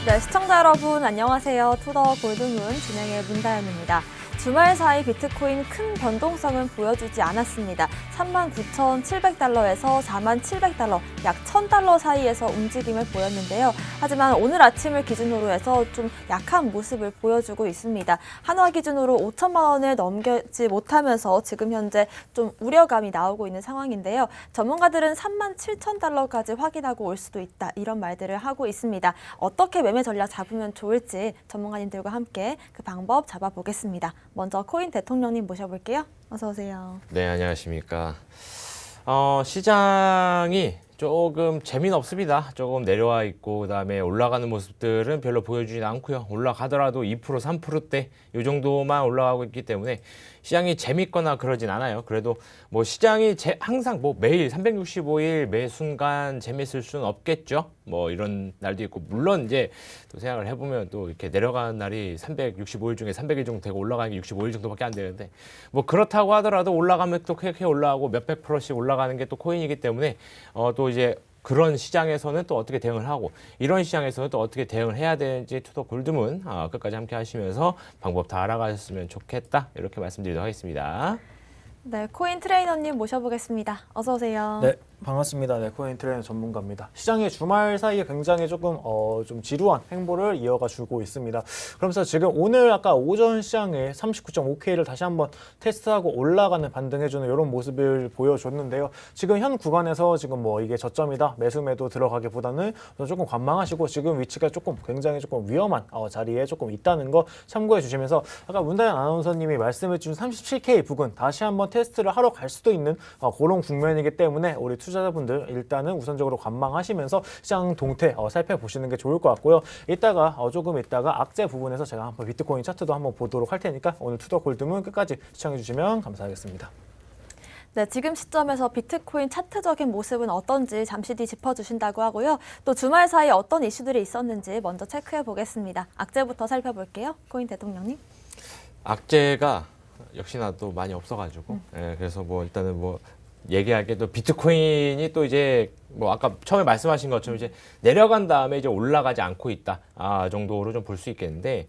네, 시청자 여러분 안녕하세요. 투더 골드문 진행의 문다연입니다. 주말 사이 비트코인 큰 변동성은 보여주지 않았습니다. 39,700달러에서 47,700달러, 약 1,000달러 사이에서 움직임을 보였는데요. 하지만 오늘 아침을 기준으로 해서 좀 약한 모습을 보여주고 있습니다. 한화 기준으로 5천만 원을 넘기지 못하면서 지금 현재 좀 우려감이 나오고 있는 상황인데요. 전문가들은 37,000달러까지 확인하고 올 수도 있다, 이런 말들을 하고 있습니다. 어떻게 매매 전략 잡으면 좋을지 전문가님들과 함께 그 방법 잡아보겠습니다. 먼저 코인 대통령님 모셔볼게요. 어서 오세요. 네, 안녕하십니까. 시장이 조금 재미는 없습니다. 조금 내려와 있고 그다음에 올라가는 모습들은 별로 보여주진 않고요. 올라가더라도 2%, 3%대 이 정도만 올라가고 있기 때문에 시장이 재밌거나 그러진 않아요. 그래도 뭐 시장이 항상 뭐 매일 365일 매 순간 재밌을 수는 없겠죠. 뭐 이런 날도 있고, 물론 이제 또 생각을 해보면 또 이렇게 내려가는 날이 365일 중에 300일 정도 되고 올라가는 게 65일 정도밖에 안 되는데, 뭐 그렇다고 하더라도 올라가면 또 크게 올라가고 몇백 %씩 올라가는 게 또 코인이기 때문에 또 이제 그런 시장에서는 또 어떻게 대응을 하고, 이런 시장에서는 또 어떻게 대응을 해야 되는지 투더 골드문 끝까지 함께 하시면서 방법 다 알아가셨으면 좋겠다, 이렇게 말씀드리도록 하겠습니다. 네, 코인 트레이너님 모셔보겠습니다. 어서 오세요. 네, 반갑습니다. 네, 코인 트레이너 전문가입니다. 시장이 주말 사이에 굉장히 조금 좀 지루한 행보를 이어가 주고 있습니다. 그러면서 지금 오늘 아까 오전 시장에 39.5K를 다시 한번 테스트하고 올라가는 반등해주는 이런 모습을 보여줬는데요. 지금 현 구간에서 지금 뭐 이게 저점이다, 매수 들어가기보다는 조금 관망하시고, 지금 위치가 조금 굉장히 조금 위험한 자리에 조금 있다는 거 참고해 주시면서, 아까 문다연 아나운서님이 말씀해 주신 37K 부근 다시 한번 테스트를 하러 갈 수도 있는 그런 국면이기 때문에 우리 투자자분들 일단은 우선적으로 관망하시면서 시장 동태 살펴보시는 게 좋을 것 같고요. 이따가 조금 있다가 악재 부분에서 제가 한번 비트코인 차트도 한번 보도록 할 테니까 오늘 투더 골드문 끝까지 시청해 주시면 감사하겠습니다. 네, 지금 시점에서 비트코인 차트적인 모습은 어떤지 잠시 뒤 짚어주신다고 하고요. 또 주말 사이 어떤 이슈들이 있었는지 먼저 체크해 보겠습니다. 악재부터 살펴볼게요. 코인 대통령님. 악재가 역시나 또 많이 없어가지고, 예, 그래서 뭐 일단은 뭐 얘기할 게, 또 비트코인이 또 이제 뭐 아까 처음에 말씀하신 것처럼 이제 내려간 다음에 이제 올라가지 않고 있다 정도로 좀 볼 수 있겠는데,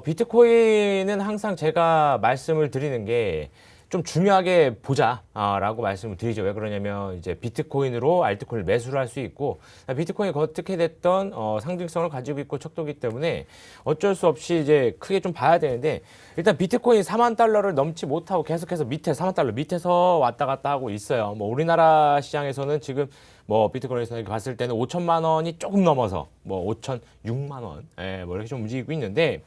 비트코인은 항상 제가 말씀을 드리는 게 좀 중요하게 보자라고 말씀을 드리죠. 왜 그러냐면 이제 비트코인으로 알트코인을 매수를 할 수 있고, 비트코인이 어떻게 됐던 상징성을 가지고 있고 척도기 때문에 어쩔 수 없이 이제 크게 좀 봐야 되는데, 일단 비트코인이 4만 달러를 넘지 못하고 계속해서 밑에 4만 달러 밑에서 왔다 갔다 하고 있어요. 뭐 우리나라 시장에서는 지금 뭐 비트코인에서 봤을 때는 5천만 원이 조금 넘어서 뭐 5,006만 원, 뭐 이렇게 좀 움직이고 있는데,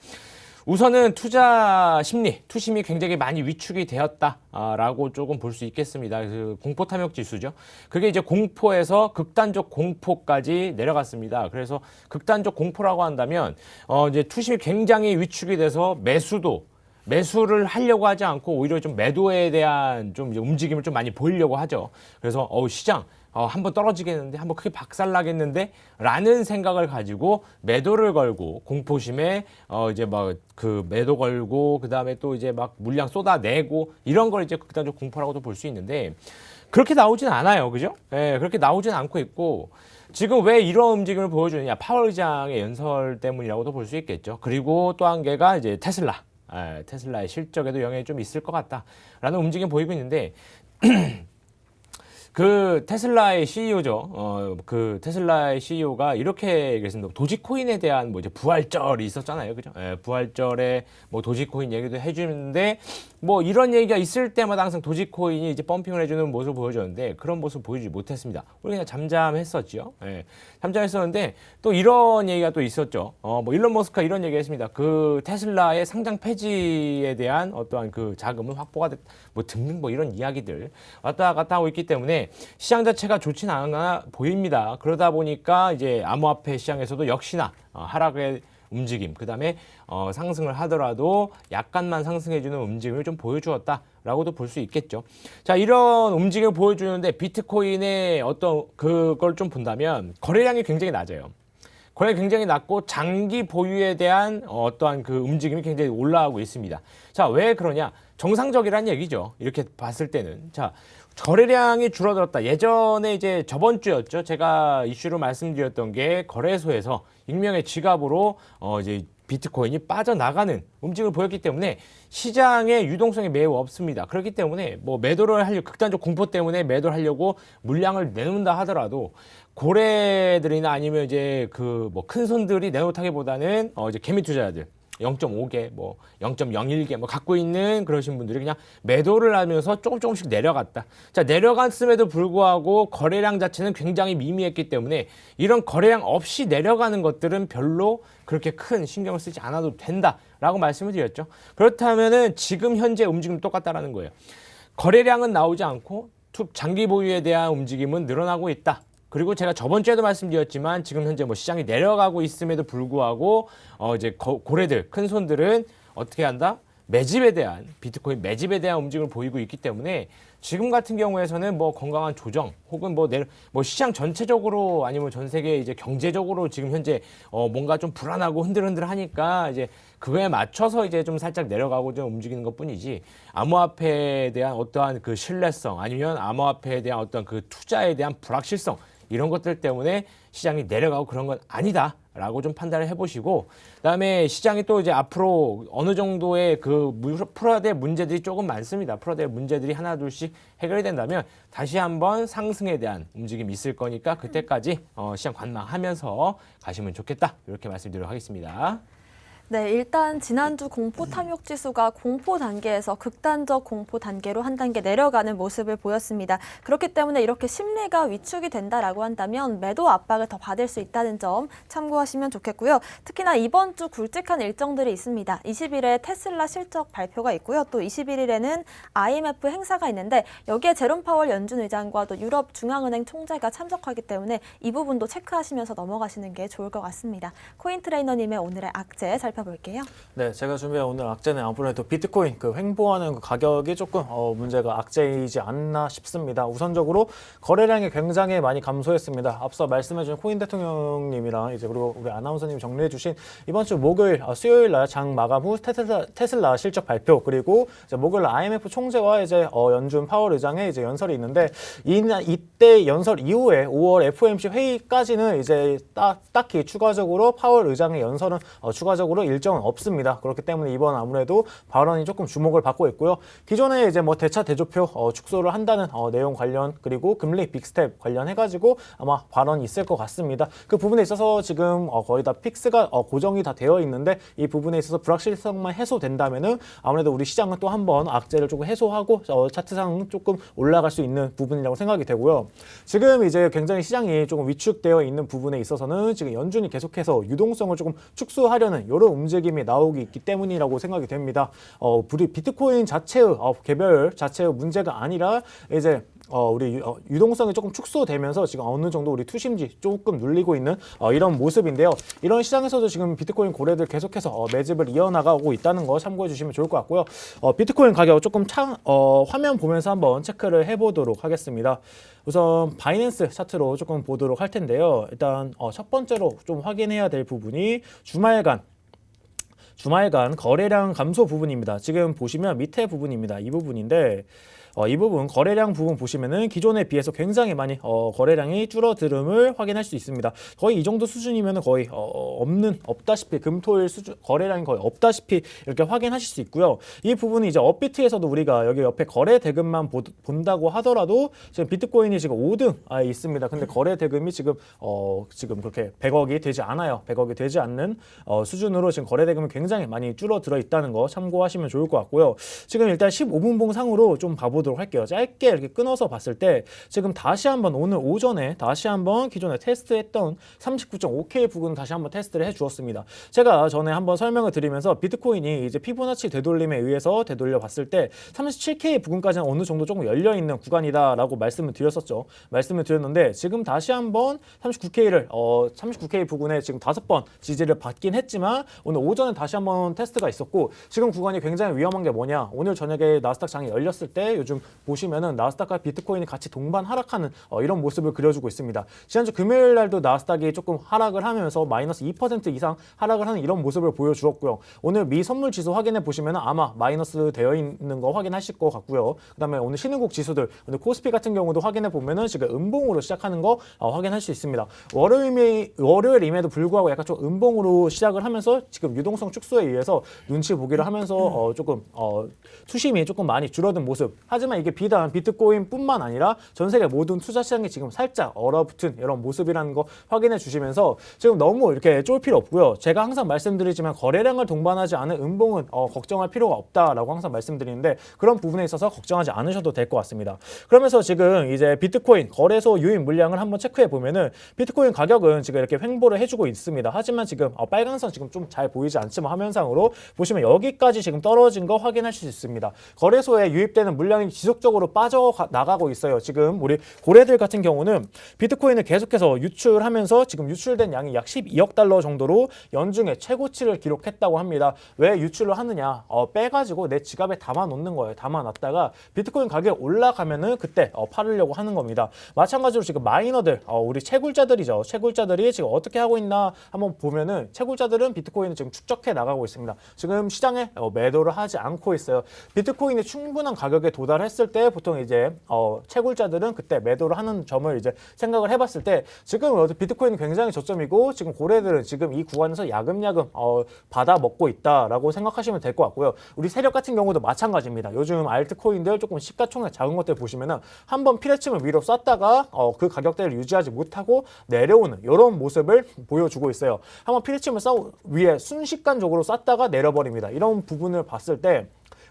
우선은 투자 심리, 투심이 굉장히 많이 위축이 되었다라고 조금 볼 수 있겠습니다. 그 공포 탐욕 지수죠. 그게 이제 공포에서 극단적 공포까지 내려갔습니다. 그래서 극단적 공포라고 한다면 이제 투심이 굉장히 위축이 돼서 매수를 하려고 하지 않고 오히려 좀 매도에 대한 좀 이제 움직임을 좀 많이 보이려고 하죠. 그래서 시장 한번 떨어지겠는데, 한번 크게 박살나겠는데 라는 생각을 가지고 매도를 걸고, 공포심에 이제 막 그 매도 걸고, 그 다음에 또 이제 막 물량 쏟아내고, 이런 걸 이제 극단적 공포라고도 볼 수 있는데, 그렇게 나오진 않아요. 그죠? 예, 그렇게 나오진 않고 있고, 지금 왜 이런 움직임을 보여주느냐, 파월 의장의 연설 때문이라고도 볼 수 있겠죠. 그리고 또 한 개가 이제 테슬라의 실적에도 영향이 좀 있을 것 같다라는 움직임 보이고 있는데, 그 테슬라의 CEO죠. 그 테슬라의 CEO가 이렇게 얘기했습니다. 도지코인에 대한 뭐 이제 부활절이 있었잖아요. 그죠? 부활절에 뭐 도지코인 얘기도 해주는데, 뭐 이런 얘기가 있을 때마다 항상 도지코인이 이제 펌핑을 해주는 모습을 보여줬는데, 그런 모습을 보여주지 못했습니다. 우리 그냥 잠잠했었죠. 잠잠했었는데, 또 이런 얘기가 또 있었죠. 뭐 일론 머스크가 이런 얘기 했습니다. 그 테슬라의 상장 폐지에 대한 어떠한 그 자금은 확보가 뭐 등등 뭐 이런 이야기들 왔다 갔다 하고 있기 때문에 시장 자체가 좋지는 않아 보입니다. 그러다 보니까 이제 암호화폐 시장에서도 역시나 하락의 움직임, 그 다음에 상승을 하더라도 약간만 상승해주는 움직임을 좀 보여주었다라고도 볼 수 있겠죠. 자, 이런 움직임을 보여주는데 비트코인의 어떤 그걸 좀 본다면 거래량이 굉장히 낮아요. 거래량이 굉장히 낮고 장기 보유에 대한 어떠한 그 움직임이 굉장히 올라가고 있습니다. 자, 왜 그러냐? 정상적이란 얘기죠. 이렇게 봤을 때는. 자, 거래량이 줄어들었다. 예전에 이제 저번 주였죠. 제가 이슈로 말씀드렸던 게 거래소에서 익명의 지갑으로 이제 비트코인이 빠져나가는 움직임을 보였기 때문에 시장의 유동성이 매우 없습니다. 그렇기 때문에 뭐 매도를 하려고 극단적 공포 때문에 매도를 하려고 물량을 내놓는다 하더라도 고래들이나 아니면 이제 그 뭐 큰 손들이 내놓다기보다는 이제 개미 투자자들 0.5개, 뭐 0.01개 뭐 갖고 있는 그러신 분들이 그냥 매도를 하면서 조금씩 내려갔다. 자, 내려갔음에도 불구하고 거래량 자체는 굉장히 미미했기 때문에 이런 거래량 없이 내려가는 것들은 별로 그렇게 큰 신경을 쓰지 않아도 된다라고 말씀을 드렸죠. 그렇다면은 지금 현재 움직임 똑같다라는 거예요. 거래량은 나오지 않고 장기 보유에 대한 움직임은 늘어나고 있다. 그리고 제가 저번 주에도 말씀드렸지만 지금 현재 뭐 시장이 내려가고 있음에도 불구하고 이제 고래들, 큰 손들은 어떻게 한다? 매집에 대한 비트코인 매집에 대한 움직임을 보이고 있기 때문에 지금 같은 경우에서는 뭐 건강한 조정 혹은 뭐 시장 전체적으로 아니면 전 세계 이제 경제적으로 지금 현재 뭔가 좀 불안하고 흔들흔들하니까 이제 그거에 맞춰서 이제 좀 살짝 내려가고 좀 움직이는 것뿐이지 암호화폐에 대한 어떠한 그 신뢰성 아니면 암호화폐에 대한 어떤 그 투자에 대한 불확실성 이런 것들 때문에 시장이 내려가고 그런 건 아니다라고 좀 판단을 해보시고 그다음에 시장이 또 이제 앞으로 어느 정도의 그 풀어야 될 문제들이 조금 많습니다. 풀어야 될 문제들이 하나 둘씩 해결이 된다면 다시 한번 상승에 대한 움직임이 있을 거니까 그때까지 시장 관망하면서 가시면 좋겠다 이렇게 말씀드리도록 하겠습니다. 네, 일단 지난주 공포 탐욕 지수가 공포 단계에서 극단적 공포 단계로 한 단계 내려가는 모습을 보였습니다. 그렇기 때문에 이렇게 심리가 위축이 된다라고 한다면 매도 압박을 더 받을 수 있다는 점 참고하시면 좋겠고요. 특히나 이번 주 굵직한 일정들이 있습니다. 20일에 테슬라 실적 발표가 있고요. 또 21일에는 IMF 행사가 있는데 여기에 제롬 파월 연준 의장과 또 유럽 중앙은행 총재가 참석하기 때문에 이 부분도 체크하시면서 넘어가시는 게 좋을 것 같습니다. 코인 트레이너님의 오늘의 악재 살펴볼게요. 네, 제가 준비한 오늘 악재는 아무래도 비트코인 그 횡보하는 그 가격이 조금 문제가 악재이지 않나 싶습니다. 우선적으로 거래량이 굉장히 많이 감소했습니다. 앞서 말씀해준 코인 대통령님이랑 이제 그리고 우리 아나운서님 정리해주신 이번 주 목요일, 수요일 날 장 마감 후 테슬라 실적 발표 그리고 이제 목요일 날 IMF 총재와 이제 연준 파월 의장의 이제 연설이 있는데 이때 연설 이후에 5월 FOMC 회의까지는 이제 딱히 추가적으로 파월 의장의 연설은 추가적으로 일정은 없습니다. 그렇기 때문에 이번 아무래도 발언이 조금 주목을 받고 있고요. 기존에 이제 뭐 대차 대조표 축소를 한다는 내용 관련 그리고 금리 빅스텝 관련해가지고 아마 발언이 있을 것 같습니다. 그 부분에 있어서 지금 거의 다 픽스가 고정이 다 되어 있는데 이 부분에 있어서 불확실성만 해소된다면은 아무래도 우리 시장은 또 한번 악재를 조금 해소하고 차트상 조금 올라갈 수 있는 부분이라고 생각이 되고요. 지금 이제 굉장히 시장이 조금 위축되어 있는 부분에 있어서는 지금 연준이 계속해서 유동성을 조금 축소하려는 이런 움직임이 나오기 있기 때문이라고 생각이 됩니다. 비트코인 자체의 개별 자체의 문제가 아니라 이제 우리 유동성이 조금 축소되면서 지금 어느 정도 우리 투심지 조금 눌리고 있는 이런 모습인데요. 이런 시장에서도 지금 비트코인 고래들 계속해서 매집을 이어나가고 있다는 거 참고해 주시면 좋을 것 같고요. 비트코인 가격 조금 화면 보면서 한번 체크를 해보도록 하겠습니다. 우선 바이낸스 차트로 조금 보도록 할 텐데요. 일단 첫 번째로 좀 확인해야 될 부분이 주말간 거래량 감소 부분입니다. 지금 보시면 밑에 부분입니다. 이 부분인데 이 부분 거래량 부분 보시면은 기존에 비해서 굉장히 많이 거래량이 줄어들음을 확인할 수 있습니다. 거의 이 정도 수준이면은 거의 없다시피 금토일 수준 거래량이 거의 없다시피 이렇게 확인하실 수 있고요. 이 부분이 이제 업비트에서도 우리가 여기 옆에 거래 대금만 본다고 하더라도 지금 비트코인이 지금 5등에 있습니다. 근데 거래 대금이 지금 그렇게 100억이 되지 않아요. 100억이 되지 않는 수준으로 지금 거래 대금이 굉장히 많이 줄어들어 있다는 거 참고하시면 좋을 것 같고요. 지금 일단 15분봉 상으로 좀 봐보도록 할게요. 짧게 이렇게 끊어서 봤을 때 지금 다시 한번 오늘 오전에 다시 한번 기존에 테스트했던 39.5K 부분 다시 한번 테스트를 해주었습니다. 제가 전에 한번 설명을 드리면서 비트코인이 이제 피보나치 되돌림에 의해서 되돌려 봤을 때 37K 부분까지는 어느 정도 조금 열려 있는 구간이다라고 말씀을 드렸는데 지금 다시 한번 39K 부분에 지금 5번 지지를 받긴 했지만 오늘 오전에 다시 다시 한번 테스트가 있었고 지금 구간이 굉장히 위험한 게 뭐냐? 오늘 저녁에 나스닥 장이 열렸을 때 요즘 보시면은 나스닥과 비트코인이 같이 동반 하락하는 이런 모습을 그려주고 있습니다. 지난주 금요일 날도 나스닥이 조금 하락을 하면서 마이너스 2% 이상 하락을 하는 이런 모습을 보여주었고요. 오늘 미 선물 지수 확인해 보시면은 아마 마이너스 되어 있는 거 확인하실 것 같고요. 그다음에 오늘 신흥국 지수들, 오늘 코스피 같은 경우도 확인해 보면은 지금 음봉으로 시작하는 거 확인할 수 있습니다. 월요일임에도 불구하고 약간 좀 음봉으로 시작을 하면서 지금 유동성 축소에 의해서 눈치 보기를 하면서 조금 수심이 조금 많이 줄어든 모습. 하지만 이게 비단 비트코인뿐만 아니라 전 세계 모든 투자 시장이 지금 살짝 얼어붙은 이런 모습이라는 거 확인해 주시면서 지금 너무 이렇게 쫄 필요 없고요. 제가 항상 말씀드리지만 거래량을 동반하지 않은 음봉은 걱정할 필요가 없다라고 항상 말씀드리는데 그런 부분에 있어서 걱정하지 않으셔도 될 것 같습니다. 그러면서 지금 이제 비트코인 거래소 유입 물량을 한번 체크해 보면은 비트코인 가격은 지금 이렇게 횡보를 해주고 있습니다. 하지만 지금 빨간선 지금 좀 잘 보이지 않지만 화면상으로 보시면 여기까지 지금 떨어진 거 확인할 수 있습니다. 거래소에 유입되는 물량이 지속적으로 빠져나가고 있어요. 지금 우리 고래들 같은 경우는 비트코인을 계속해서 유출하면서 지금 유출된 양이 약 12억 달러 정도로 연중에 최고치를 기록했다고 합니다. 왜 유출을 하느냐? 빼가지고 내 지갑에 담아 놓는 거예요. 담아 놨다가 비트코인 가격이 올라가면은 그때 팔으려고 하는 겁니다. 마찬가지로 지금 마이너들, 우리 채굴자들이죠. 채굴자들이 지금 어떻게 하고 있나 한번 보면은 채굴자들은 비트코인을 지금 축적해 나가고 있습니다. 지금 시장에 매도를 하지 않고 있어요. 비트코인이 충분한 가격에 도달했을 때 보통 이제 채굴자들은 그때 매도를 하는 점을 이제 생각을 해봤을 때 지금 비트코인이 굉장히 저점이고 지금 고래들은 지금 이 구간에서 야금야금 받아 먹고 있다라고 생각하시면 될 것 같고요. 우리 세력 같은 경우도 마찬가지입니다. 요즘 알트코인들 조금 시가총액 작은 것들 보시면은 한번 피레침을 위로 쐈다가 그 가격대를 유지하지 못하고 내려오는 이런 모습을 보여주고 있어요. 한번 피레침을 위에 순식간적으로 쐈다가 내려버립니다. 이런 부분을 봤을 때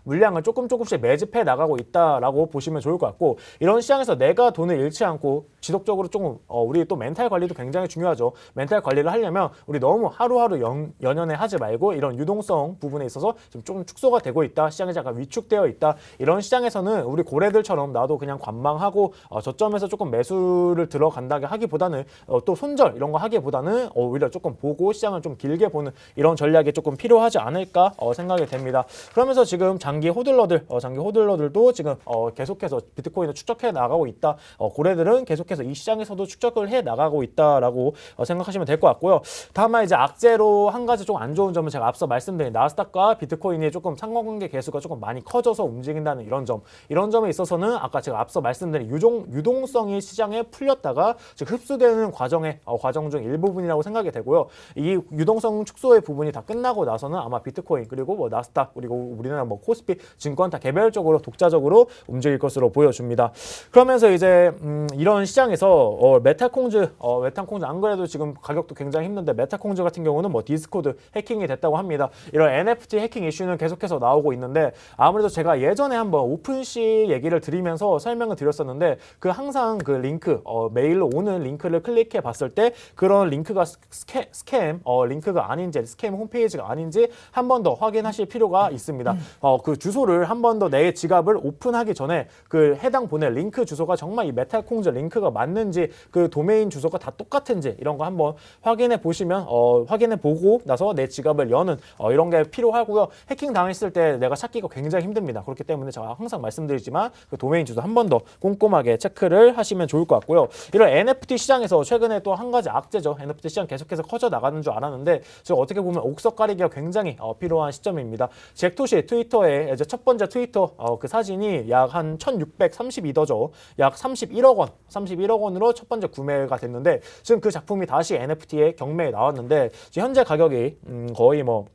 물량을 조금씩 매집해 나가고 있다라고 보시면 좋을 것 같고 이런 시장에서 내가 돈을 잃지 않고 지속적으로 조금 우리 또 멘탈 관리도 굉장히 중요하죠. 멘탈 관리를 하려면 우리 너무 하루하루 연연해 하지 말고 이런 유동성 부분에 있어서 좀 축소가 되고 있다. 시장이 잠깐 위축되어 있다. 이런 시장에서는 우리 고래들처럼 나도 그냥 관망하고 저점에서 조금 매수를 들어간다게 하기보다는 또 손절 이런 거 하기보다는 오히려 조금 보고 시장을 좀 길게 보는 이런 전략이 조금 필요하지 않을까 생각이 됩니다. 그러면서 지금 장기 호들러들도 지금 계속해서 비트코인을 축적해 나가고 있다. 고래들은 계속해서 이 시장에서도 축적을 해 나가고 있다라고 생각하시면 될 것 같고요. 다만 이제 악재로 한 가지 좀 안 좋은 점은 제가 앞서 말씀드린 나스닥과 비트코인이 조금 상관관계 계수가 조금 많이 커져서 움직인다는 이런 점에 있어서는 아까 제가 앞서 말씀드린 유동성이 시장에 풀렸다가 지금 흡수되는 과정 중 일부분이라고 생각이 되고요. 이 유동성 축소의 부분이 다 끝나고 나서는 아마 비트코인 그리고 뭐 나스닥 그리고 우리나라 뭐 코스피 증권 다 개별적으로 독자적으로 움직일 것으로 보여줍니다. 그러면서 이제 이런 시장에서 메타콩즈 안 그래도 지금 가격도 굉장히 힘든데 메타콩즈 같은 경우는 뭐 디스코드 해킹이 됐다고 합니다. 이런 NFT 해킹 이슈는 계속해서 나오고 있는데 아무래도 제가 예전에 한번 오픈시 얘기를 드리면서 설명을 드렸었는데 그 항상 그 링크 메일로 오는 링크를 클릭해 봤을 때 그런 링크가 스캠 링크가 아닌지 스캠 홈페이지가 아닌지 한 번 더 확인하실 필요가 있습니다. 그 주소를 한 번 더 내 지갑을 오픈하기 전에 그 해당 보낼 링크 주소가 정말 이 메탈콩즈 링크가 맞는지 그 도메인 주소가 다 똑같은지 이런 거 한번 확인해 보시면 확인해 보고 나서 내 지갑을 여는 이런 게 필요하고요. 해킹 당했을 때 내가 찾기가 굉장히 힘듭니다. 그렇기 때문에 제가 항상 말씀드리지만 그 도메인 주소 한 번 더 꼼꼼하게 체크를 하시면 좋을 것 같고요. 이런 NFT 시장에서 최근에 또 한 가지 악재죠. NFT 시장 계속해서 커져 나가는 줄 알았는데 지금 어떻게 보면 옥석 가리기가 굉장히 필요한 시점입니다. 잭토시 트위터에 이제 첫 번째 트위터 그 사진이 약 한 1632더죠. 약 31억 원으로 첫 번째 구매가 됐는데 지금 그 작품이 다시 NFT의 경매에 나왔는데 지금 현재 가격이 거의 뭐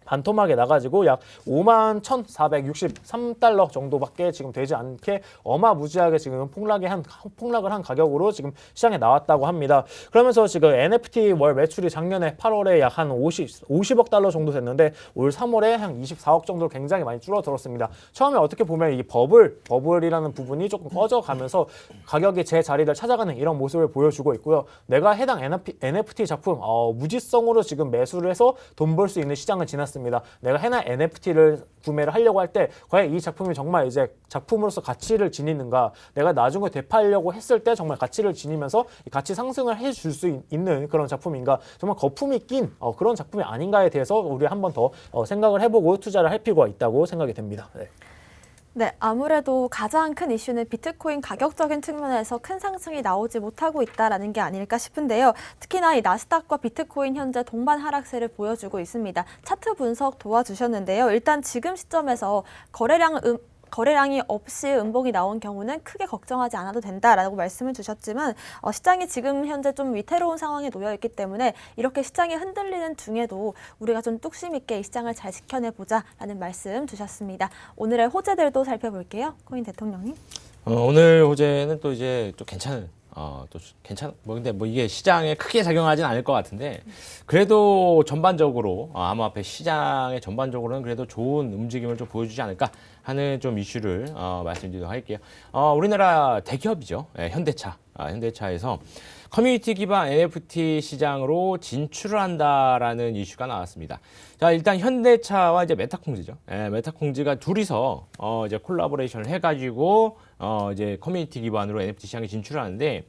반토막에 나가지고 약 51,463달러 정도밖에 지금 되지 않게 어마무지하게 지금 폭락을 한 가격으로 지금 시장에 나왔다고 합니다. 그러면서 지금 NFT 월 매출이 작년에 8월에 약 한 50억 달러 정도 됐는데 올 3월에 한 24억 정도로 굉장히 많이 줄어들었습니다. 처음에 어떻게 보면 이 버블이라는 부분이 조금 꺼져가면서 가격이 제 자리를 찾아가는 이런 모습을 보여주고 있고요. 내가 해당 NFT 작품 무지성으로 지금 매수를 해서 돈 벌 수 있는 시장을 지났습니다. 같습니다. 내가 해나 NFT를 구매를 하려고 할 때 과연 이 작품이 정말 이제 작품으로서 가치를 지니는가, 내가 나중에 되팔려고 했을 때 정말 가치를 지니면서 가치 상승을 해줄 수 있는 그런 작품인가, 정말 거품이 낀 그런 작품이 아닌가에 대해서 우리 한번 더 생각을 해보고 투자를 할 필요가 있다고 생각이 됩니다. 네. 네, 아무래도 가장 큰 이슈는 비트코인 가격적인 측면에서 큰 상승이 나오지 못하고 있다는 게 아닐까 싶은데요. 특히나 이 나스닥과 비트코인 현재 동반 하락세를 보여주고 있습니다. 차트 분석 도와주셨는데요. 일단 지금 시점에서 거래량이 없이 음봉이 나온 경우는 크게 걱정하지 않아도 된다라고 말씀을 주셨지만 시장이 지금 현재 좀 위태로운 상황에 놓여 있기 때문에 이렇게 시장이 흔들리는 중에도 우리가 좀 뚝심 있게 이 시장을 잘 지켜내보자라는 말씀 주셨습니다. 오늘의 호재들도 살펴볼게요. 코인 대통령님. 오늘 호재는 또 이제 좀 괜찮은 근데 뭐 이게 시장에 크게 작용하진 않을 것 같은데, 그래도 전반적으로 암호화폐 시장의 전반적으로는 그래도 좋은 움직임을 좀 보여주지 않을까 하는 좀 이슈를 말씀드리도록 할게요. 우리나라 대기업이죠. 현대차에서 커뮤니티 기반 NFT 시장으로 진출을 한다라는 이슈가 나왔습니다. 자, 일단 현대차와 이제 메타콩즈죠. 메타콩즈가 둘이서 이제 콜라보레이션을 해가지고 이제 커뮤니티 기반으로 NFT 시장에 진출을 하는데,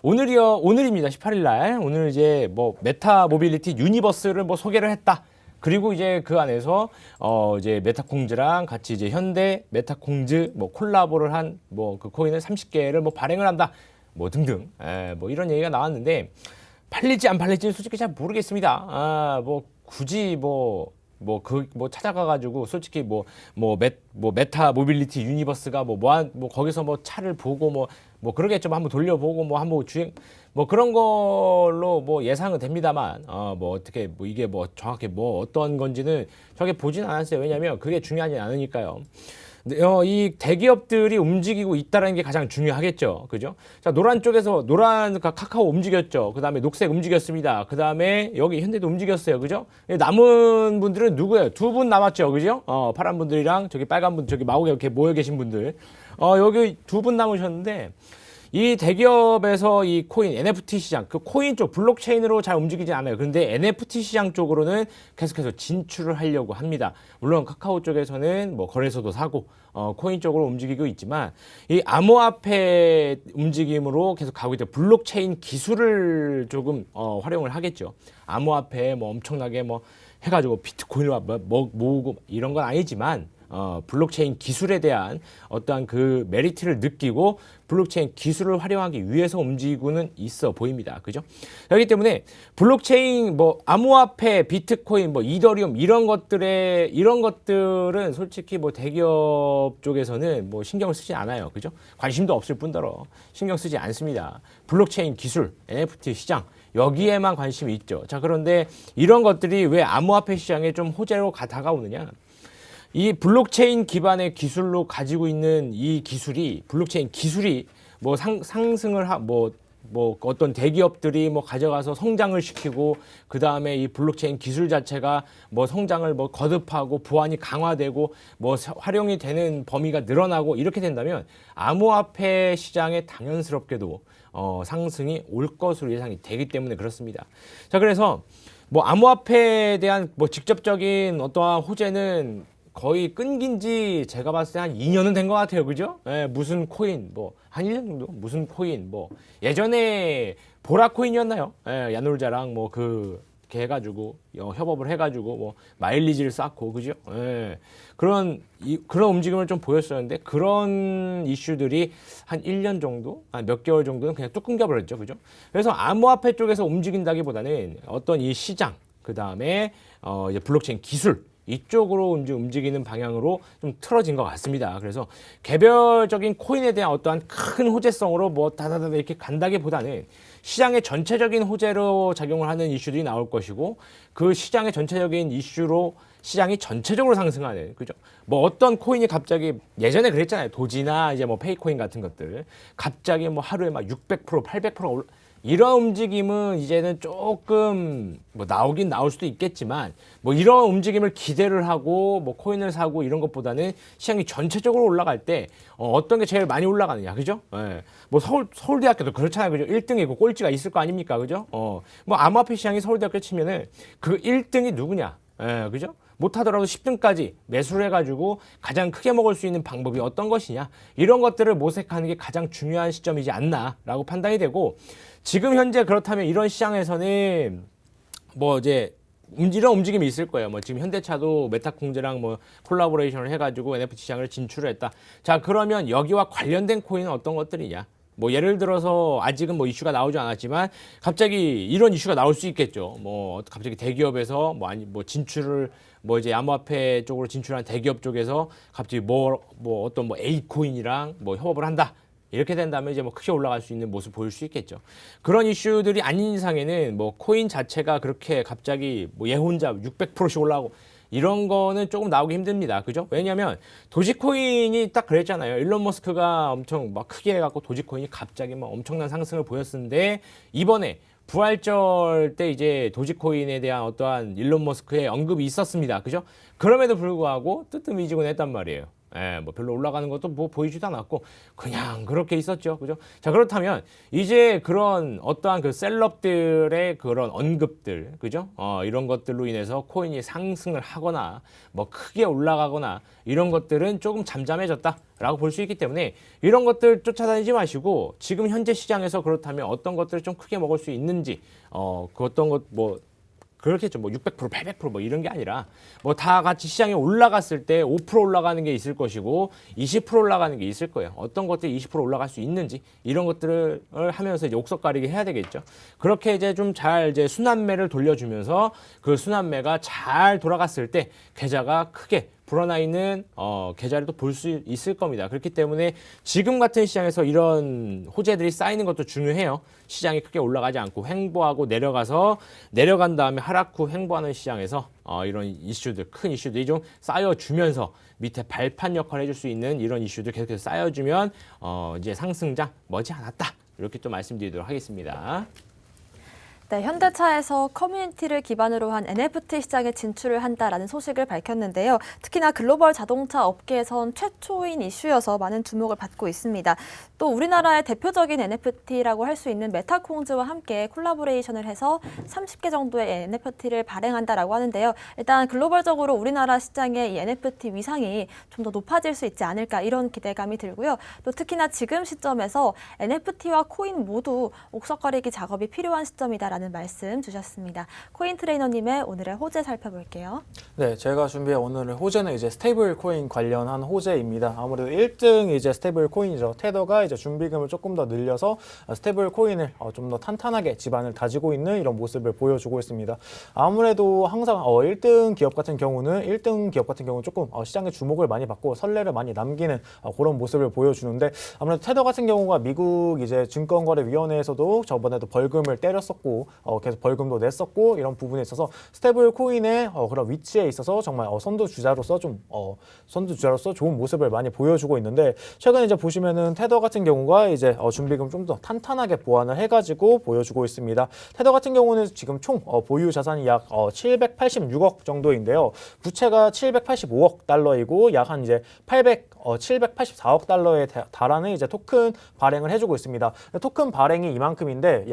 오늘입니다. 18일 날. 오늘 이제 뭐 메타 모빌리티 유니버스를 뭐 소개를 했다. 그리고 이제 그 안에서 이제 메타콩즈랑 같이 이제 현대 메타콩즈 뭐 콜라보를 한 뭐 그 코인을 30개를 뭐 발행을 한다. 뭐 등등. 뭐 이런 얘기가 나왔는데, 팔릴지 안 팔릴지는 솔직히 잘 모르겠습니다. 뭐 굳이 찾아가가지고 솔직히 메타 모빌리티 유니버스가 거기서 뭐 차를 보고 뭐 그러겠죠. 한번 돌려보고 뭐 한번 주행 뭐 그런 걸로 뭐 예상은 됩니다만, 뭐 어떻게 뭐 이게 뭐 정확히 뭐 어떤 건지는 저게 보진 않았어요. 왜냐면 그게 중요하지 않으니까요. 이 대기업들이 움직이고 있다는 게 가장 중요하겠죠. 그죠? 자, 노란 카카오 움직였죠. 그 다음에 녹색 움직였습니다. 그 다음에 여기 현대도 움직였어요. 그죠? 남은 분들은 누구예요? 두 분 남았죠. 그죠? 파란 분들이랑 저기 빨간 분, 저기 마구에 이렇게 모여 계신 분들. 여기 두 분 남으셨는데, 이 대기업에서 이 코인, NFT 시장, 그 코인 쪽 블록체인으로 잘 움직이지 않아요. 그런데 NFT 시장 쪽으로는 계속해서 진출을 하려고 합니다. 물론 카카오 쪽에서는 뭐 거래소도 사고, 코인 쪽으로 움직이고 있지만, 이 암호화폐 움직임으로 계속 가고 있죠. 블록체인 기술을 조금 활용을 하겠죠. 암호화폐 뭐 엄청나게 뭐 해가지고 비트코인을 모으고 이런 건 아니지만, 블록체인 기술에 대한 어떠한 그 메리트를 느끼고 블록체인 기술을 활용하기 위해서 움직이고는 있어 보입니다. 그죠? 그렇기 때문에 블록체인 뭐 암호화폐, 비트코인, 뭐 이더리움 이런 것들은 솔직히 뭐 대기업 쪽에서는 뭐 신경을 쓰지 않아요. 그죠? 관심도 없을 뿐더러 신경 쓰지 않습니다. 블록체인 기술, NFT 시장 여기에만 관심이 있죠. 자, 그런데 이런 것들이 왜 암호화폐 시장에 좀 호재로 다가오느냐? 이 블록체인 기반의 기술로 가지고 있는 이 기술이, 블록체인 기술이 뭐 상승을 어떤 대기업들이 뭐 가져가서 성장을 시키고, 그 다음에 이 블록체인 기술 자체가 뭐 성장을 뭐 거듭하고 보안이 강화되고 뭐 활용이 되는 범위가 늘어나고 이렇게 된다면 암호화폐 시장에 당연스럽게도 상승이 올 것으로 예상이 되기 때문에 그렇습니다. 자, 그래서 뭐 암호화폐에 대한 뭐 직접적인 어떠한 호재는 거의 끊긴 지 제가 봤을 때 한 2년은 된 것 같아요. 그죠? 무슨 코인, 한 1년 정도? 무슨 코인, 예전에 보라코인이었나요? 야놀자랑 그렇게 해가지고, 협업을 해가지고, 마일리지를 쌓고, 그죠? 그런 움직임을 좀 보였었는데, 그런 이슈들이 한 1년 정도? 몇 개월 정도는 그냥 뚝 끊겨버렸죠. 그죠? 그래서 암호화폐 쪽에서 움직인다기보다는 어떤 이 시장, 그 다음에, 이제 블록체인 기술, 이쪽으로 움직이는 방향으로 좀 틀어진 것 같습니다. 그래서 개별적인 코인에 대한 어떠한 큰 호재성으로 다다다다 이렇게 간다기보다는 시장의 전체적인 호재로 작용을 하는 이슈들이 나올 것이고, 그 시장의 전체적인 이슈로 시장이 전체적으로 상승하는, 그죠? 어떤 코인이 갑자기 예전에 그랬잖아요. 도지나 이제 페이코인 같은 것들 갑자기 하루에 600%, 800% 이런 움직임은 이제는 조금 나오긴 나올 수도 있겠지만, 이런 움직임을 기대를 하고 코인을 사고 이런 것보다는 시장이 전체적으로 올라갈 때 어떤 게 제일 많이 올라가느냐, 그죠? 서울대학교도 그렇잖아요, 그죠? 1등이고 꼴찌가 있을 거 아닙니까, 그죠? 암호화폐 시장이 서울대학교 치면은 그 1등이 누구냐, 그죠? 못하더라도 10등까지 매수를 해가지고 가장 크게 먹을 수 있는 방법이 어떤 것이냐, 이런 것들을 모색하는 게 가장 중요한 시점이지 않나라고 판단이 되고, 지금 현재 그렇다면 이런 시장에서는 뭐 이제 이런 움직임이 있을 거예요. 뭐 지금 현대차도 메타콩즈랑 뭐 콜라보레이션을 해가지고 NFT 시장을 진출을 했다. 자, 그러면 여기와 관련된 코인은 어떤 것들이냐? 뭐 예를 들어서 아직은 뭐 이슈가 나오지 않았지만 갑자기 이런 이슈가 나올 수 있겠죠. 뭐 갑자기 대기업에서 뭐 아니 뭐 진출을 뭐 이제 암호화폐 쪽으로 진출한 대기업 쪽에서 갑자기 뭐 어떤 뭐 A 코인이랑 뭐 협업을 한다. 이렇게 된다면 이제 뭐 크게 올라갈 수 있는 모습 보일 수 있겠죠. 그런 이슈들이 아닌 이상에는 뭐 코인 자체가 그렇게 갑자기 뭐 얘 혼자 600%씩 올라가고 이런 거는 조금 나오기 힘듭니다. 그죠? 왜냐하면 도지코인이 딱 그랬잖아요. 일론 머스크가 엄청 막 크게 해갖고 도지코인이 갑자기 막 엄청난 상승을 보였는데, 이번에 부활절 때 이제 도지코인에 대한 어떠한 일론 머스크의 언급이 있었습니다. 그죠? 그럼에도 불구하고 뜨뜻미지근했단 말이에요. 예, 뭐 별로 올라가는 것도 뭐 보이지도 않았고 그냥 그렇게 있었죠. 그죠? 자, 그렇다면 이제 그런 어떠한 그 셀럽들의 그런 언급들, 그죠? 이런 것들로 인해서 코인이 상승을 하거나 뭐 크게 올라가거나 이런 것들은 조금 잠잠해졌다라고 볼 수 있기 때문에 이런 것들 쫓아다니지 마시고, 지금 현재 시장에서 그렇다면 어떤 것들을 좀 크게 먹을 수 있는지, 그 어떤 것 뭐 그렇겠죠. 뭐 600%, 800%뭐 이런 게 아니라 뭐 다 같이 시장에 올라갔을 때 5% 올라가는 게 있을 것이고 20% 올라가는 게 있을 거예요. 어떤 것들이 20% 올라갈 수 있는지 이런 것들을 하면서 이제 옥석 가리기 해야 되겠죠. 그렇게 이제 좀 잘 이제 순환매를 돌려주면서 그 순환매가 잘 돌아갔을 때 계좌가 크게 불어나 있는 계좌를 또 볼 수 있을 겁니다. 그렇기 때문에 지금 같은 시장에서 이런 호재들이 쌓이는 것도 중요해요. 시장이 크게 올라가지 않고 횡보하고 내려간 다음에 하락 후 횡보하는 시장에서 이런 이슈들, 큰 이슈들이 좀 쌓여주면서 밑에 발판 역할을 해줄 수 있는 이런 이슈들 계속해서 쌓여주면 이제 상승장 머지않았다. 이렇게 또 말씀드리도록 하겠습니다. 네, 현대차에서 커뮤니티를 기반으로 한 NFT 시장에 진출을 한다라는 소식을 밝혔는데요. 특히나 글로벌 자동차 업계에선 최초인 이슈여서 많은 주목을 받고 있습니다. 또 우리나라의 대표적인 NFT라고 할 수 있는 메타콩즈와 함께 콜라보레이션을 해서 30개 정도의 NFT를 발행한다라고 하는데요. 일단 글로벌적으로 우리나라 시장의 이 NFT 위상이 좀 더 높아질 수 있지 않을까, 이런 기대감이 들고요. 또 특히나 지금 시점에서 NFT와 코인 모두 옥석거리기 작업이 필요한 시점이다라는 말씀 주셨습니다. 코인 트레이너님의 오늘의 호재 살펴볼게요. 네, 제가 준비한 오늘의 호재는 이제 스테이블 코인 관련한 호재입니다. 아무래도 1등 이제 스테이블 코인이죠. 테더가 이제 준비금을 조금 더 늘려서 스테이블 코인을 좀 더 탄탄하게 지반을 다지고 있는 이런 모습을 보여주고 있습니다. 아무래도 항상 1등 기업 같은 경우는 조금 시장의 주목을 많이 받고 선례를 많이 남기는 그런 모습을 보여주는데, 아무래도 테더 같은 경우가 미국 이제 증권거래위원회에서도 저번에도 벌금을 때렸었고 계속 벌금도 냈었고, 이런 부분에 있어서 스테이블 코인의 그런 위치에 있어서 정말 선두주자로서 좋은 모습을 많이 보여주고 있는데, 최근에 이제 보시면은 테더 같은 경우가 이제 준비금 좀 더 탄탄하게 보완을 해가지고 보여주고 있습니다. 테더 같은 경우는 지금 총 보유 자산이 약 786억 정도인데요. 부채가 785억 달러이고 약 한 이제 784억 달러에 달하는 이제 토큰 발행을 해주고 있습니다. 토큰 발행이 이만큼인데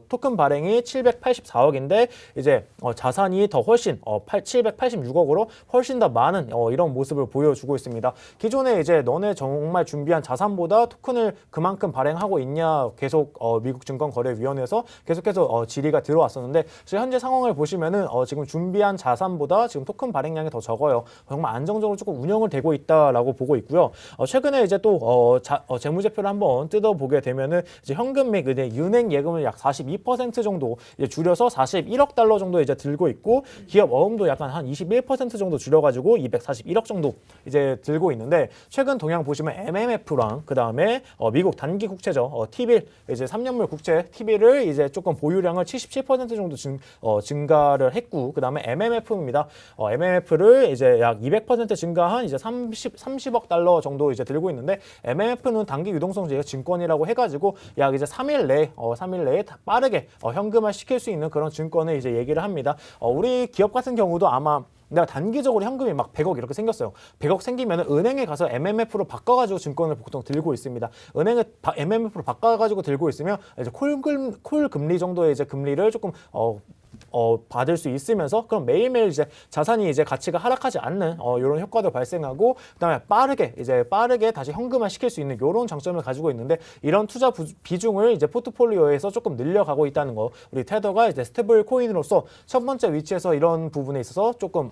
토큰 발행이 784억인데 이제 자산이 더 훨씬 786억으로 훨씬 더 많은 이런 모습을 보여주고 있습니다. 기존에 이제 너네 정말 준비한 자산보다 토큰을 그만큼 발행하고 있냐, 계속 미국 증권거래위원회에서 계속해서 질의가 들어왔었는데, 지금 현재 상황을 보시면은 지금 준비한 자산보다 지금 토큰 발행량이 더 적어요. 정말 안정적으로 조금 운영을 되고 있다라고 보고 있고요. 최근에 이제 또 재무제표를 한번 뜯어보게 되면은 이제 현금 및 은행 예금을 약 42% 정도 이제 줄여서 41억 달러 정도 이제 들고 있고, 기업 어음도 약간 한 21% 정도 줄여가지고 241억 정도 이제 들고 있는데, 최근 동향 보시면 MMF랑 그 다음에 미국 단기 국채죠, T빌 이제 3년물 국채 T빌을 이제 조금 보유량을 77% 정도 증가를 했고, 그 다음에 MMF입니다. MMF를 이제 약 200% 증가한 이제 30억 달러 정도 이제 들고 있는데, MMF는 단기 유동성 제휴 증권이라고 해가지고 약 이제 3일 내에 빠르게 현금화 시킬 수 있는 그런 증권을 이제 얘기를 합니다. 우리 기업 같은 경우도 아마 내가 단기적으로 현금이 막 100억 이렇게 생겼어요. 100억 생기면 은행에 가서 MMF로 바꿔가지고 증권을 보통 들고 있습니다. 은행에 MMF로 바꿔가지고 들고 있으면 이제 콜 금리 정도의 이제 금리를 조금 받을 수 있으면서 그럼 매일매일 이제 자산이 이제 가치가 하락하지 않는 이런 효과도 발생하고 그다음에 빠르게 다시 현금화 시킬 수 있는 이런 장점을 가지고 있는데 이런 투자 비중을 이제 포트폴리오에서 조금 늘려가고 있다는 거. 우리 테더가 이제 스테이블 코인으로서 첫 번째 위치에서 이런 부분에 있어서 조금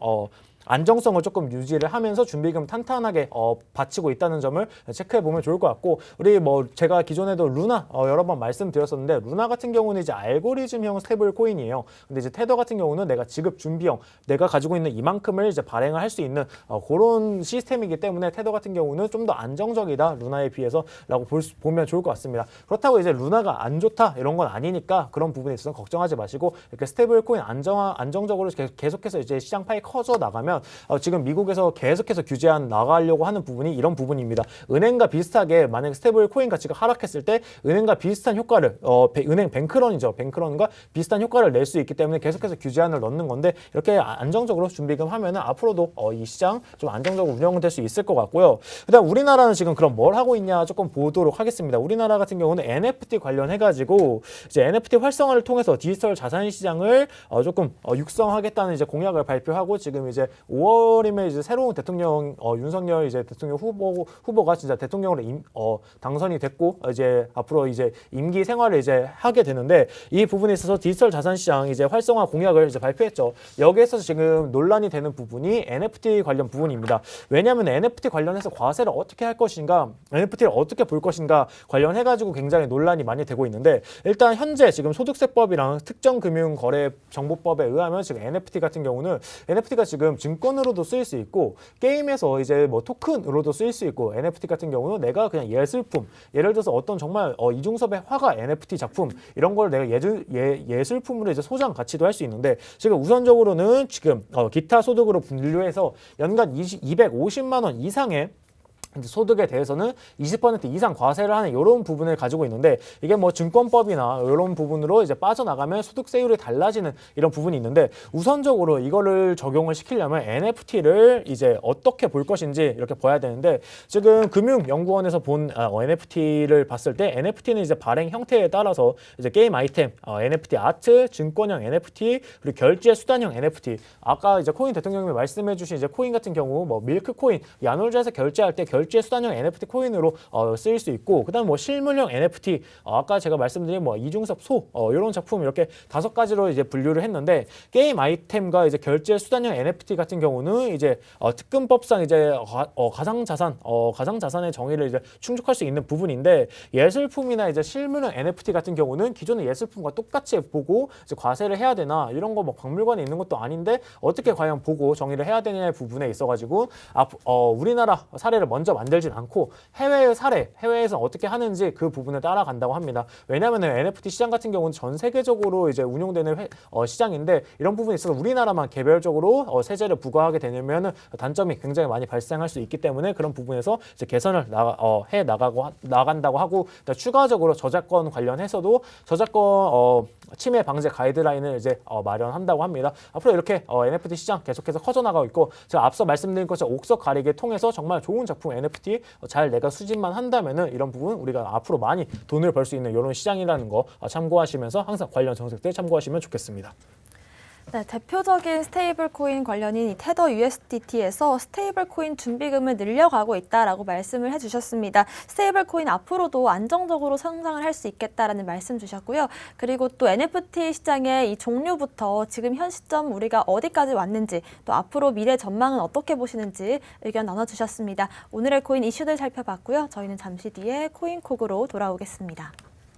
안정성을 조금 유지를 하면서 준비금 탄탄하게 바치고 있다는 점을 체크해 보면 좋을 것 같고 우리 제가 기존에도 루나 여러 번 말씀드렸었는데 루나 같은 경우는 이제 알고리즘형 스테이블 코인이에요. 근데 이제 테더 같은 경우는 내가 지급 준비형 내가 가지고 있는 이만큼을 이제 발행을 할 수 있는 그런 시스템이기 때문에 테더 같은 경우는 좀 더 안정적이다 루나에 비해서라고 보면 좋을 것 같습니다. 그렇다고 이제 루나가 안 좋다 이런 건 아니니까 그런 부분에 있어서 걱정하지 마시고 이렇게 스테이블 코인 안정적으로 계속해서 이제 시장 파이 커져 나가면 지금 미국에서 계속해서 규제안 나가려고 하는 부분이 이런 부분입니다. 은행과 비슷하게 만약 스테이블 코인 가치가 하락했을 때 은행과 비슷한 효과를 은행 뱅크런과 비슷한 효과를 낼 수 있기 때문에 계속해서 규제안을 넣는 건데 이렇게 안정적으로 준비금 하면은 앞으로도 이 시장 좀 안정적으로 운영될 수 있을 것 같고요. 그다음 우리나라는 지금 그럼 뭘 하고 있냐 조금 보도록 하겠습니다. 우리나라 같은 경우는 NFT 관련해가지고 이제 NFT 활성화를 통해서 디지털 자산 시장을 조금 육성하겠다는 이제 공약을 발표하고 지금 이제 5월이면 이제 새로운 대통령 윤석열 이제 대통령 후보가 진짜 대통령으로 당선이 됐고 이제 앞으로 이제 임기 생활을 이제 하게 되는데 이 부분에 있어서 디지털 자산 시장 이제 활성화 공약을 이제 발표했죠. 여기에서 지금 논란이 되는 부분이 NFT 관련 부분입니다. 왜냐하면 NFT 관련해서 과세를 어떻게 할 것인가, NFT를 어떻게 볼 것인가 관련해가지고 굉장히 논란이 많이 되고 있는데 일단 현재 지금 소득세법이랑 특정금융거래정보법에 의하면 지금 NFT 같은 경우는 NFT가 지금 증권으로도 쓰일 수 있고 게임에서 이제 토큰으로도 쓰일 수 있고 NFT 같은 경우는 내가 그냥 예술품 예를 들어서 어떤 정말 이중섭의 화가 NFT 작품 이런 걸 내가 예술품으로 이제 소장 가치도 할 수 있는데 지금 우선적으로는 지금 기타 소득으로 분류해서 연간 250만 원 이상의 소득에 대해서는 20% 이상 과세를 하는 이런 부분을 가지고 있는데 이게 증권법이나 이런 부분으로 이제 빠져나가면 소득세율이 달라지는 이런 부분이 있는데 우선적으로 이거를 적용을 시키려면 NFT를 이제 어떻게 볼 것인지 이렇게 봐야 되는데 지금 금융연구원에서 본 NFT를 봤을 때 NFT는 이제 발행 형태에 따라서 이제 게임 아이템, NFT 아트, 증권형 NFT 그리고 결제 수단형 NFT 아까 이제 코인 대통령님이 말씀해주신 이제 코인 같은 경우 밀크 코인 야놀자에서 결제할 때 결제 수단형 NFT 코인으로 쓰일 수 있고 그다음 실물형 NFT 아까 제가 말씀드린 이중섭 소 이런 작품 이렇게 5가지로 이제 분류를 했는데 게임 아이템과 이제 결제 수단형 NFT 같은 경우는 이제 특근법상 이제 가상자산의 정의를 이제 충족할 수 있는 부분인데 예술품이나 이제 실물형 NFT 같은 경우는 기존의 예술품과 똑같이 보고 이제 과세를 해야 되나 이런 거 박물관에 있는 것도 아닌데 어떻게 과연 보고 정의를 해야 되냐의 부분에 있어가지고 우리나라 사례를 먼저 만들진 않고 해외의 사례, 해외에서 어떻게 하는지 그 부분을 따라간다고 합니다. 왜냐하면 NFT 시장 같은 경우는 전 세계적으로 이제 운용되는 시장인데 이런 부분에 있어서 우리나라만 개별적으로 세제를 부과하게 되면 단점이 굉장히 많이 발생할 수 있기 때문에 그런 부분에서 이제 개선을 해 나간다고 하고 추가적으로 저작권 관련해서도 저작권 침해 방제 가이드라인을 이제 마련한다고 합니다. 앞으로 이렇게 NFT 시장 계속해서 커져나가고 있고 제가 앞서 말씀드린 것처럼 옥석 가리기 통해서 정말 좋은 작품 NFT 잘 내가 수집만 한다면은 이런 부분 우리가 앞으로 많이 돈을 벌 수 있는 이런 시장이라는 거 참고하시면서 항상 관련 정책들 참고하시면 좋겠습니다. 네, 대표적인 스테이블 코인 관련인 테더 USDT에서 스테이블 코인 준비금을 늘려가고 있다라고 말씀을 해주셨습니다. 스테이블 코인 앞으로도 안정적으로 성장을 할 수 있겠다라는 말씀 주셨고요. 그리고 또 NFT 시장의 이 종류부터 지금 현 시점 우리가 어디까지 왔는지 또 앞으로 미래 전망은 어떻게 보시는지 의견 나눠주셨습니다. 오늘의 코인 이슈들 살펴봤고요. 저희는 잠시 뒤에 코인콕으로 돌아오겠습니다.